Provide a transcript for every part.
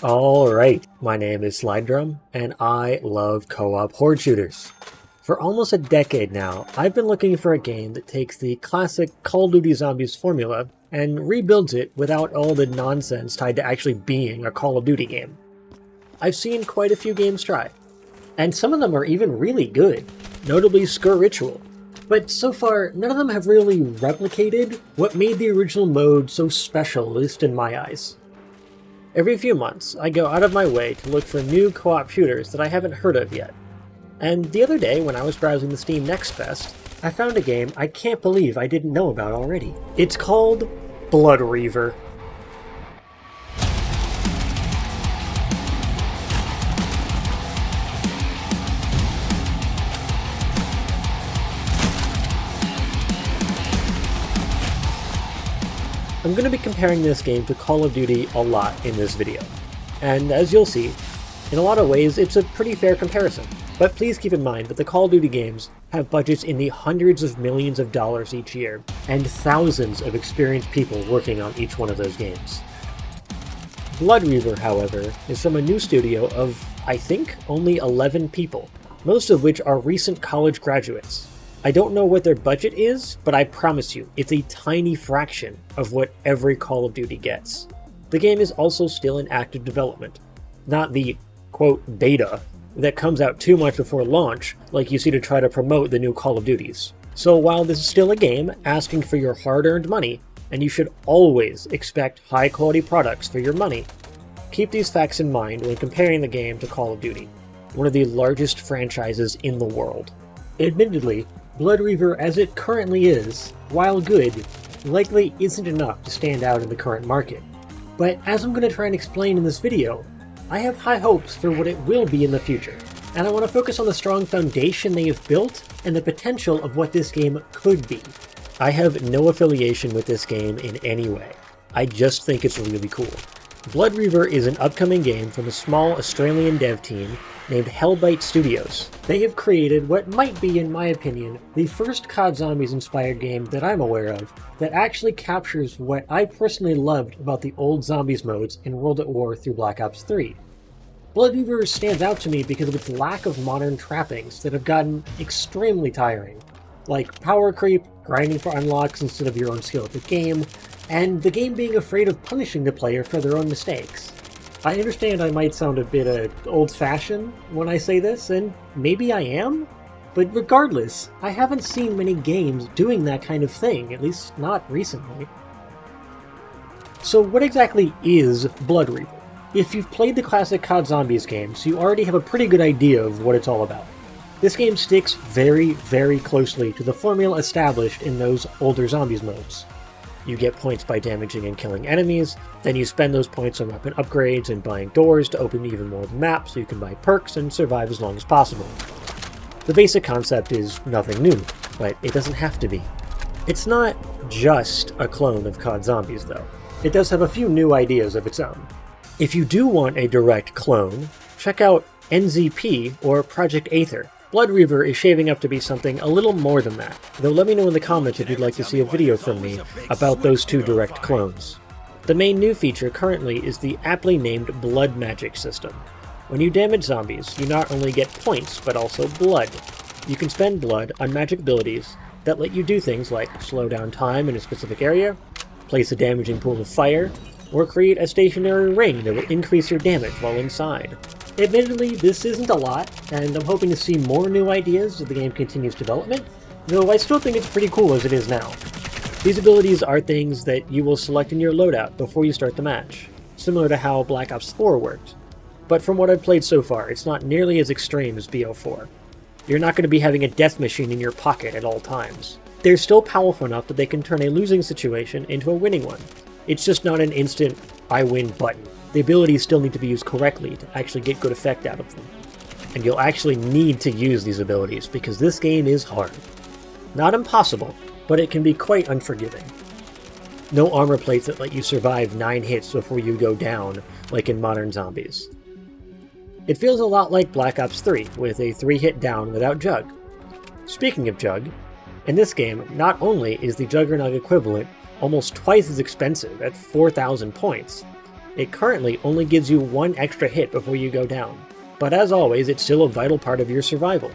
Alright, my name is Slidedrum, and I love co-op horde shooters. For almost a decade now, I've been looking for a game that takes the classic CoD Zombies formula and rebuilds it without all the nonsense tied to actually being a Call of Duty game. I've seen quite a few games try, and some of them are even really good, notably Skur Ritual. But so far, none of them have really replicated what made the original mode so special, at least in my eyes. Every few months, I go out of my way to look for new co-op shooters that I haven't heard of yet. And the other day, when I was browsing the Steam Next Fest, I found a game I can't believe I didn't know about already. It's called Blood Reaver. I'm going to be comparing this game to Call of Duty a lot in this video, and as you'll see, in a lot of ways it's a pretty fair comparison, but please keep in mind that the Call of Duty games have budgets in the hundreds of millions of dollars each year, and thousands of experienced people working on each one of those games. Blood Reaver, however, is from a new studio of, I think, only 11 people, most of which are recent college graduates. I don't know what their budget is, but I promise you, it's a tiny fraction of what every Call of Duty gets. The game is also still in active development, not the, quote, beta, that comes out too much before launch, like you see to try to promote the new Call of Duties. So while this is still a game asking for your hard-earned money, and you should always expect high-quality products for your money, keep these facts in mind when comparing the game to Call of Duty, one of the largest franchises in the world. Admittedly, Blood Reaver as it currently is, while good, likely isn't enough to stand out in the current market. But as I'm going to try and explain in this video, I have high hopes for what it will be in the future, and I want to focus on the strong foundation they have built and the potential of what this game could be. I have no affiliation with this game in any way. I just think it's really cool. Blood Reaver is an upcoming game from a small Australian dev team named Hellbite Studios. They have created what might be, in my opinion, the first CoD Zombies inspired game that I'm aware of that actually captures what I personally loved about the old Zombies modes in World at War through Black Ops 3. Blood Reaver stands out to me because of its lack of modern trappings that have gotten extremely tiring, like power creep, grinding for unlocks instead of your own skill at the game, and the game being afraid of punishing the player for their own mistakes. I understand I might sound a bit old-fashioned when I say this, and maybe I am, but regardless, I haven't seen many games doing that kind of thing, at least not recently. So what exactly is Blood Reaver? If you've played the classic CoD Zombies games, you already have a pretty good idea of what it's all about. This game sticks very, very closely to the formula established in those older Zombies modes. You get points by damaging and killing enemies, then you spend those points on weapon upgrades and buying doors to open even more of the map so you can buy perks and survive as long as possible. The basic concept is nothing new, but it doesn't have to be. It's not just a clone of CoD Zombies though. It does have a few new ideas of its own. If you do want a direct clone, check out NZP or Project Aether. Blood Reaver is shaping up to be something a little more than that, though let me know in the comments if you'd like to see a video from me about those two direct clones. The main new feature currently is the aptly named Blood Magic system. When you damage zombies, you not only get points, but also blood. You can spend blood on magic abilities that let you do things like slow down time in a specific area, place a damaging pool of fire, or create a stationary ring that will increase your damage while inside. Admittedly, this isn't a lot, and I'm hoping to see more new ideas as the game continues development, though I still think it's pretty cool as it is now. These abilities are things that you will select in your loadout before you start the match, similar to how Black Ops 4 worked. But from what I've played so far, it's not nearly as extreme as BO4. You're not going to be having a death machine in your pocket at all times. They're still powerful enough that they can turn a losing situation into a winning one. It's just not an instant, I win button. The abilities still need to be used correctly to actually get good effect out of them. And you'll actually need to use these abilities because this game is hard. Not impossible, but it can be quite unforgiving. No armor plates that let you survive 9 hits before you go down, like in modern zombies. It feels a lot like Black Ops 3, with a 3-hit down without Jug. Speaking of Jug, in this game, not only is the Juggernaut equivalent almost twice as expensive at 4,000 points, It currently only gives you one extra hit before you go down, but as always, it's still a vital part of your survival.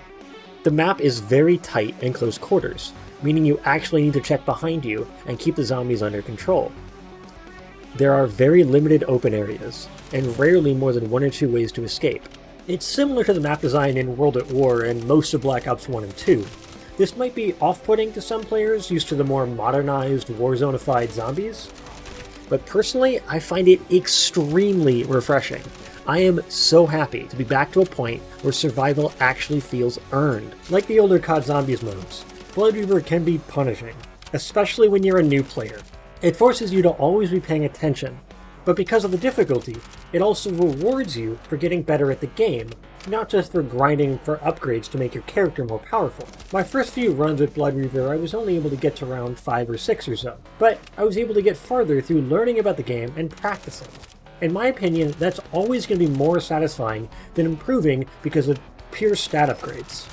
The map is very tight and close quarters, meaning you actually need to check behind you and keep the zombies under control. There are very limited open areas, and rarely more than one or two ways to escape. It's similar to the map design in World at War and most of Black Ops 1 and 2. This might be off-putting to some players used to the more modernized, Warzone-ified zombies, but personally, I find it extremely refreshing. I am so happy to be back to a point where survival actually feels earned. Like the older CoD Zombies modes, Blood Reaver can be punishing, especially when you're a new player. It forces you to always be paying attention, but because of the difficulty, it also rewards you for getting better at the game, not just for grinding for upgrades to make your character more powerful. My first few runs with Blood Reaver, I was only able to get to round 5 or 6 or so, but I was able to get farther through learning about the game and practicing. In my opinion, that's always going to be more satisfying than improving because of pure stat upgrades.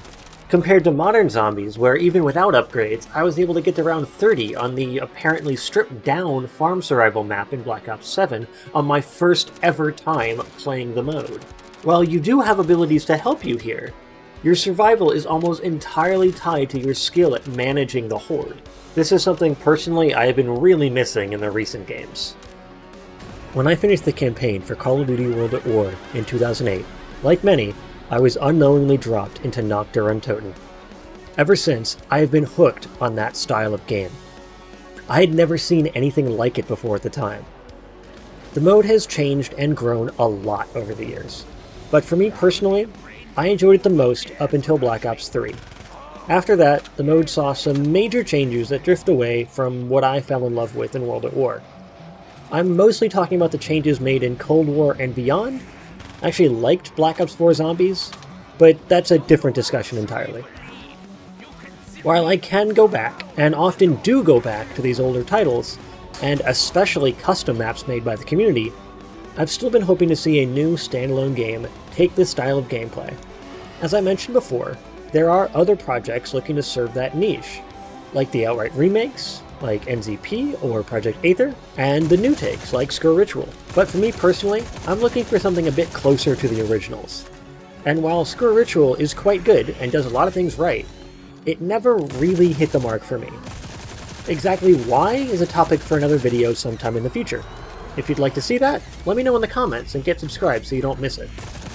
Compared to modern zombies, where even without upgrades, I was able to get to round 30 on the apparently stripped down farm survival map in Black Ops 7 on my first ever time playing the mode. While you do have abilities to help you here, your survival is almost entirely tied to your skill at managing the horde. This is something personally I have been really missing in the recent games. When I finished the campaign for Call of Duty World at War in 2008, like many, I was unknowingly dropped into Nacht der Untoten. Ever since, I have been hooked on that style of game. I had never seen anything like it before at the time. The mode has changed and grown a lot over the years, but for me personally, I enjoyed it the most up until Black Ops 3. After that, the mode saw some major changes that drift away from what I fell in love with in World at War. I'm mostly talking about the changes made in Cold War and beyond. I actually liked Black Ops 4 Zombies, but that's a different discussion entirely. While I can go back, and often do go back to these older titles, and especially custom maps made by the community, I've still been hoping to see a new standalone game take this style of gameplay. As I mentioned before, there are other projects looking to serve that niche, like the outright remakes, like NZP or Project Aether, and the new takes like Skur Ritual. But for me personally, I'm looking for something a bit closer to the originals. And while Skur Ritual is quite good and does a lot of things right, it never really hit the mark for me. Exactly why is a topic for another video sometime in the future. If you'd like to see that, let me know in the comments and get subscribed so you don't miss it.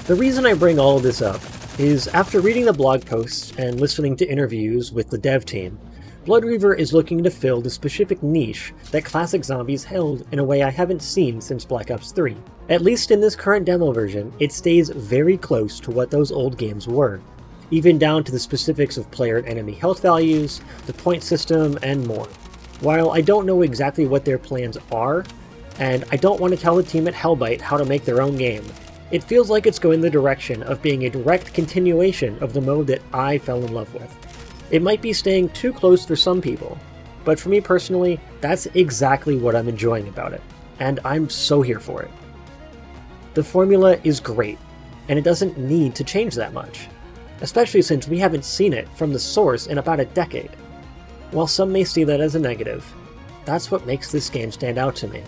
The reason I bring all of this up is after reading the blog posts and listening to interviews with the dev team, Blood Reaver is looking to fill the specific niche that classic zombies held in a way I haven't seen since Black Ops 3. At least in this current demo version, it stays very close to what those old games were, even down to the specifics of player and enemy health values, the point system, and more. While I don't know exactly what their plans are, and I don't want to tell the team at Hellbite how to make their own game, it feels like it's going the direction of being a direct continuation of the mode that I fell in love with. It might be staying too close for some people, but for me personally, that's exactly what I'm enjoying about it, and I'm so here for it. The formula is great, and it doesn't need to change that much, especially since we haven't seen it from the source in about a decade. While some may see that as a negative, that's what makes this game stand out to me.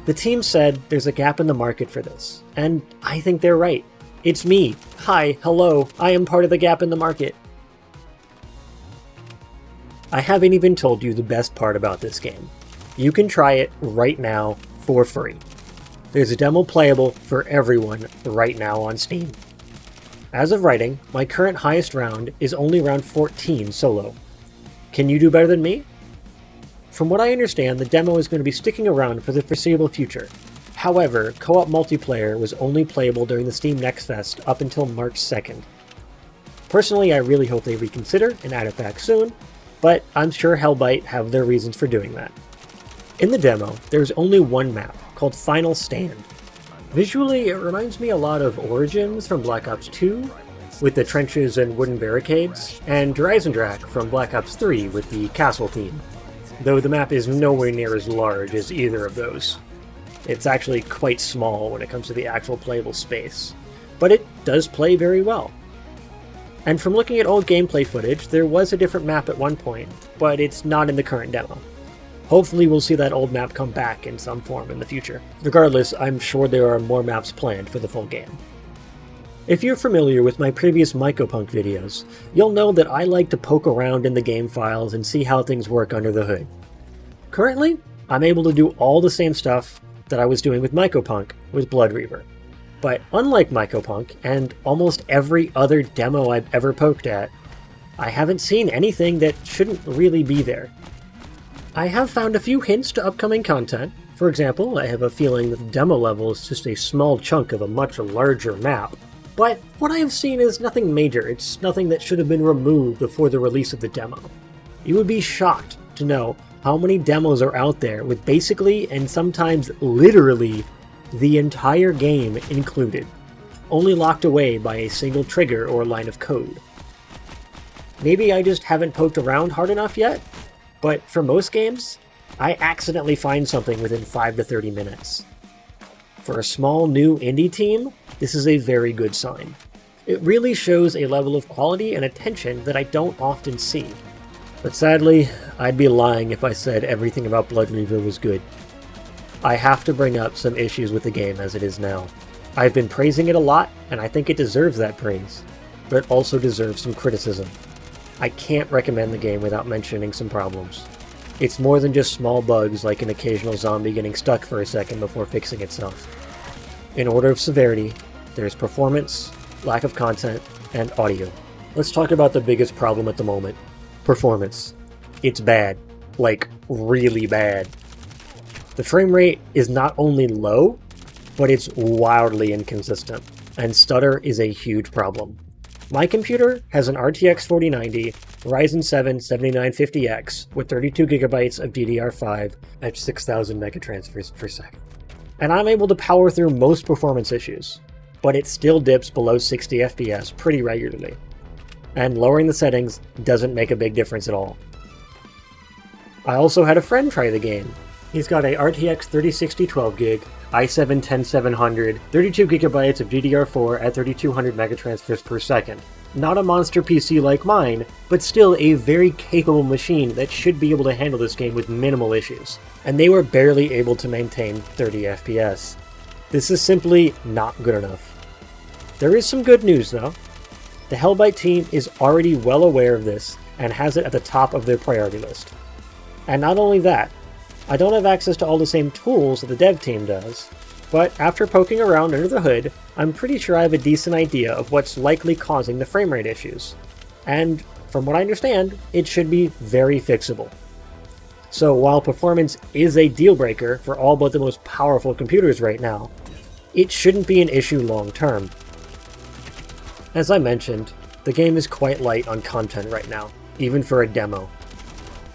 The team said there's a gap in the market for this, and I think they're right. It's me. Hi, hello, I am part of the gap in the market. I haven't even told you the best part about this game. You can try it right now for free. There's a demo playable for everyone right now on Steam. As of writing, my current highest round is only round 14 solo. Can you do better than me? From what I understand, the demo is going to be sticking around for the foreseeable future. However, co-op multiplayer was only playable during the Steam Next Fest up until March 2nd. Personally, I really hope they reconsider and add it back soon, but I'm sure Hellbite have their reasons for doing that. In the demo, there's only one map, called Final Stand. Visually, it reminds me a lot of Origins from Black Ops 2, with the trenches and wooden barricades, and Dreisendrach from Black Ops 3 with the castle theme, though the map is nowhere near as large as either of those. It's actually quite small when it comes to the actual playable space, but it does play very well. And from looking at old gameplay footage, there was a different map at one point, but it's not in the current demo. Hopefully we'll see that old map come back in some form in the future. Regardless, I'm sure there are more maps planned for the full game. If you're familiar with my previous Mycopunk videos, you'll know that I like to poke around in the game files and see how things work under the hood. Currently, I'm able to do all the same stuff that I was doing with Mycopunk with Blood Reaver. But unlike Mycopunk, and almost every other demo I've ever poked at, I haven't seen anything that shouldn't really be there. I have found a few hints to upcoming content. For example, I have a feeling that the demo level is just a small chunk of a much larger map. But what I have seen is nothing major. It's nothing that should have been removed before the release of the demo. You would be shocked to know how many demos are out there with basically, and sometimes literally, the entire game included, only locked away by a single trigger or line of code. Maybe I just haven't poked around hard enough yet, but for most games, I accidentally find something within 5 to 30 minutes. For a small new indie team, this is a very good sign. It really shows a level of quality and attention that I don't often see. But sadly, I'd be lying if I said everything about Blood Reaver was good. I have to bring up some issues with the game as it is now. I've been praising it a lot, and I think it deserves that praise, but it also deserves some criticism. I can't recommend the game without mentioning some problems. It's more than just small bugs like an occasional zombie getting stuck for a second before fixing itself. In order of severity, there's performance, lack of content, and audio. Let's talk about the biggest problem at the moment. Performance. It's bad. Like, really bad. The frame rate is not only low, but it's wildly inconsistent, and stutter is a huge problem. My computer has an RTX 4090 Ryzen 7 7950X with 32GB of DDR5 at 6000 megatransfers per second. And I'm able to power through most performance issues, but it still dips below 60 FPS pretty regularly. And lowering the settings doesn't make a big difference at all. I also had a friend try the game. He's got a RTX 3060 12GB, i7 10700, 32GB of DDR4 at 3200 megatransfers per second. Not a monster PC like mine, but still a very capable machine that should be able to handle this game with minimal issues. And they were barely able to maintain 30 FPS. This is simply not good enough. There is some good news though. The Hellbite team is already well aware of this and has it at the top of their priority list. And not only that, I don't have access to all the same tools that the dev team does, but after poking around under the hood, I'm pretty sure I have a decent idea of what's likely causing the frame rate issues. And from what I understand, it should be very fixable. So while performance is a deal breaker for all but the most powerful computers right now, it shouldn't be an issue long term. As I mentioned, the game is quite light on content right now, even for a demo.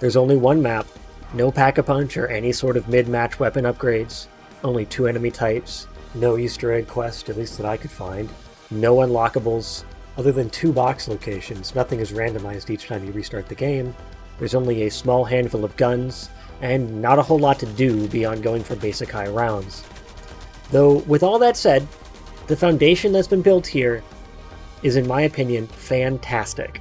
There's only one map, no pack-a-punch or any sort of mid-match weapon upgrades, only 2 enemy types, no Easter egg quest, at least that I could find, no unlockables, other than 2 box locations. Nothing is randomized each time you restart the game. There's only a small handful of guns, and not a whole lot to do beyond going for basic high rounds. Though, with all that said, the foundation that's been built here is, in my opinion, fantastic.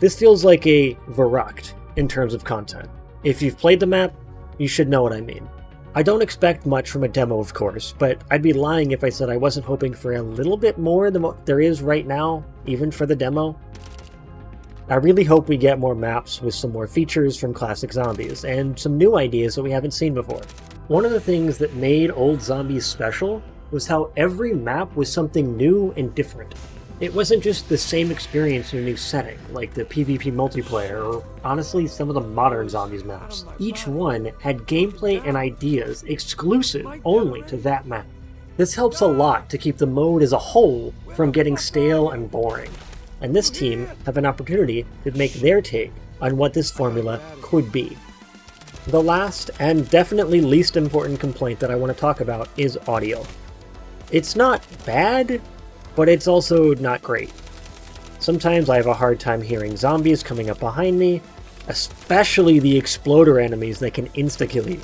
This feels like a Verrucht in terms of content. If you've played the map, you should know what I mean. I don't expect much from a demo, of course, but I'd be lying if I said I wasn't hoping for a little bit more than what there is right now, even for the demo. I really hope we get more maps with some more features from classic Zombies, and some new ideas that we haven't seen before. One of the things that made old Zombies special was how every map was something new and different. It wasn't just the same experience in a new setting, like the PvP multiplayer, or honestly some of the modern Zombies maps. Each one had gameplay and ideas exclusive only to that map. This helps a lot to keep the mode as a whole from getting stale and boring. And this team have an opportunity to make their take on what this formula could be. The last, and definitely least important complaint that I want to talk about is audio. It's not bad, but it's also not great. Sometimes I have a hard time hearing zombies coming up behind me, especially the exploder enemies that can insta-kill you.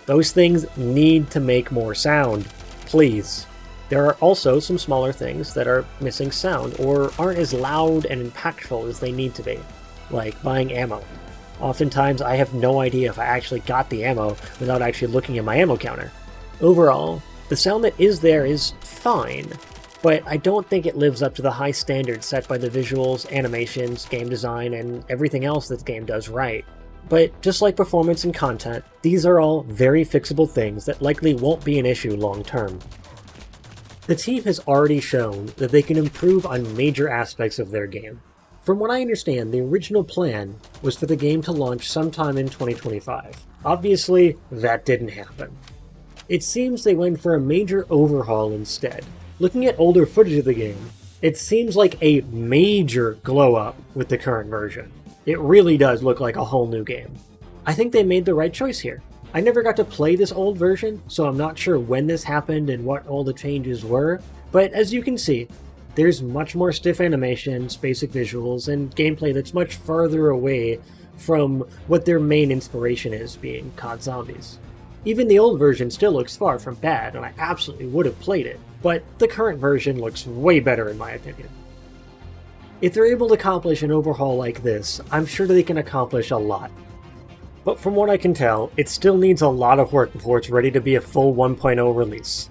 Those things need to make more sound, please. There are also some smaller things that are missing sound or aren't as loud and impactful as they need to be, like buying ammo. Oftentimes I have no idea if I actually got the ammo without actually looking at my ammo counter. Overall, the sound that is there is fine, but I don't think it lives up to the high standards set by the visuals, animations, game design, and everything else this game does right. But just like performance and content, these are all very fixable things that likely won't be an issue long term. The team has already shown that they can improve on major aspects of their game. From what I understand, the original plan was for the game to launch sometime in 2025. Obviously, that didn't happen. It seems they went for a major overhaul instead. Looking at older footage of the game, it seems like a major glow up with the current version. It really does look like a whole new game. I think they made the right choice here. I never got to play this old version, so I'm not sure when this happened and what all the changes were, but as you can see, there's much more stiff animations, basic visuals, and gameplay that's much farther away from what their main inspiration is, being CoD Zombies. Even the old version still looks far from bad, and I absolutely would have played it, but the current version looks way better in my opinion. If they're able to accomplish an overhaul like this, I'm sure they can accomplish a lot. But from what I can tell, it still needs a lot of work before it's ready to be a full 1.0 release.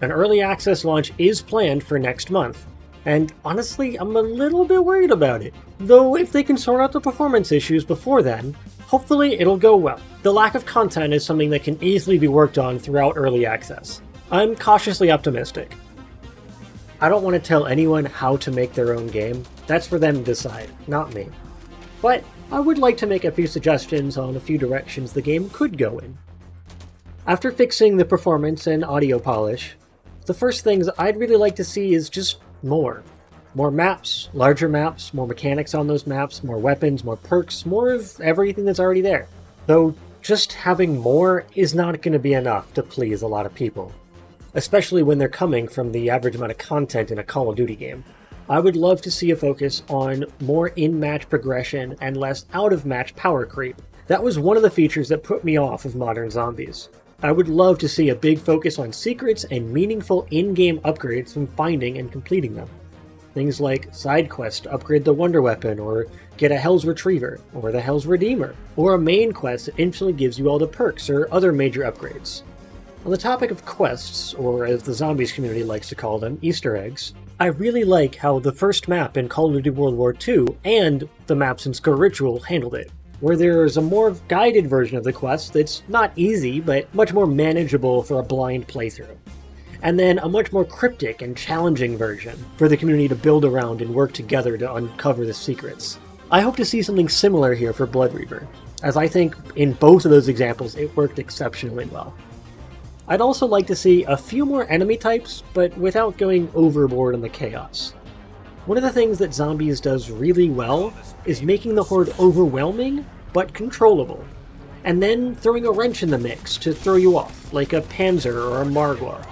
An early access launch is planned for next month, and honestly, I'm a little bit worried about it. Though if they can sort out the performance issues before then, hopefully it'll go well. The lack of content is something that can easily be worked on throughout early access. I'm cautiously optimistic. I don't want to tell anyone how to make their own game. That's for them to decide, not me. But I would like to make a few suggestions on a few directions the game could go in. After fixing the performance and audio polish, the first things I'd really like to see is just more. More maps, larger maps, more mechanics on those maps, more weapons, more perks, more of everything that's already there. Though just having more is not going to be enough to please a lot of people, especially when they're coming from the average amount of content in a Call of Duty game. I would love to see a focus on more in-match progression and less out-of-match power creep. That was one of the features that put me off of modern zombies. I would love to see a big focus on secrets and meaningful in-game upgrades from finding and completing them. Things like side quests to upgrade the Wonder Weapon, or get a Hell's Retriever, or the Hell's Redeemer, or a main quest that instantly gives you all the perks or other major upgrades. On the topic of quests, or as the Zombies community likes to call them, Easter eggs, I really like how the first map in Call of Duty World War II and the maps in Score Ritual handled it, where there's a more guided version of the quest that's not easy, but much more manageable for a blind playthrough. And then a much more cryptic and challenging version for the community to build around and work together to uncover the secrets. I hope to see something similar here for Blood Reaver, as I think in both of those examples it worked exceptionally well. I'd also like to see a few more enemy types, but without going overboard on the chaos. One of the things that Zombies does really well is making the Horde overwhelming, but controllable, and then throwing a wrench in the mix to throw you off, like a Panzer or a Margwa.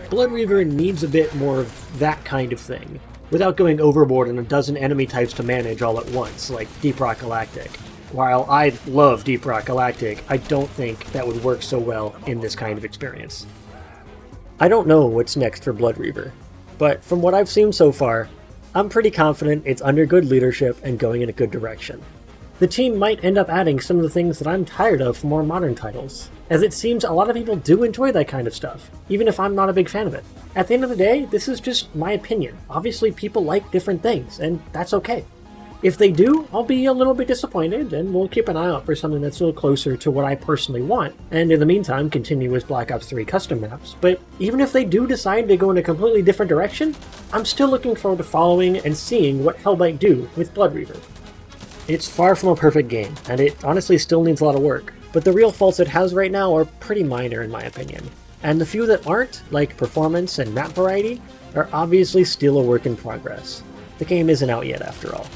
Blood Reaver needs a bit more of that kind of thing, without going overboard on a dozen enemy types to manage all at once, like Deep Rock Galactic. While I love Deep Rock Galactic, I don't think that would work so well in this kind of experience. I don't know what's next for Blood Reaver, but from what I've seen so far, I'm pretty confident it's under good leadership and going in a good direction. The team might end up adding some of the things that I'm tired of for more modern titles, as it seems a lot of people do enjoy that kind of stuff, even if I'm not a big fan of it. At the end of the day, this is just my opinion. Obviously people like different things, and that's okay. If they do, I'll be a little bit disappointed, and we'll keep an eye out for something that's a little closer to what I personally want, and in the meantime continue with Black Ops 3 custom maps. But even if they do decide to go in a completely different direction, I'm still looking forward to following and seeing what Hell might do with Blood Reaver. It's far from a perfect game, and it honestly still needs a lot of work, but the real faults it has right now are pretty minor in my opinion. And the few that aren't, like performance and map variety, are obviously still a work in progress. The game isn't out yet after all.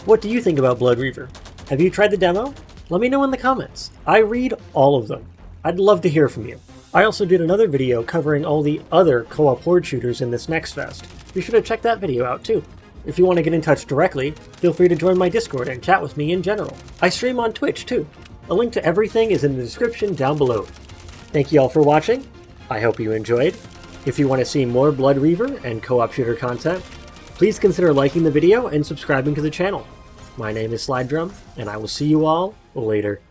What do you think about Blood Reaver? Have you tried the demo? Let me know in the comments. I read all of them. I'd love to hear from you. I also did another video covering all the other co-op horde shooters in this next fest. Be sure to check that video out too. If you want to get in touch directly, feel free to join my Discord and chat with me in general. I stream on Twitch too. A link to everything is in the description down below. Thank you all for watching. I hope you enjoyed. If you want to see more Blood Reaver and co-op shooter content, please consider liking the video and subscribing to the channel. My name is Slide Drum, and I will see you all later.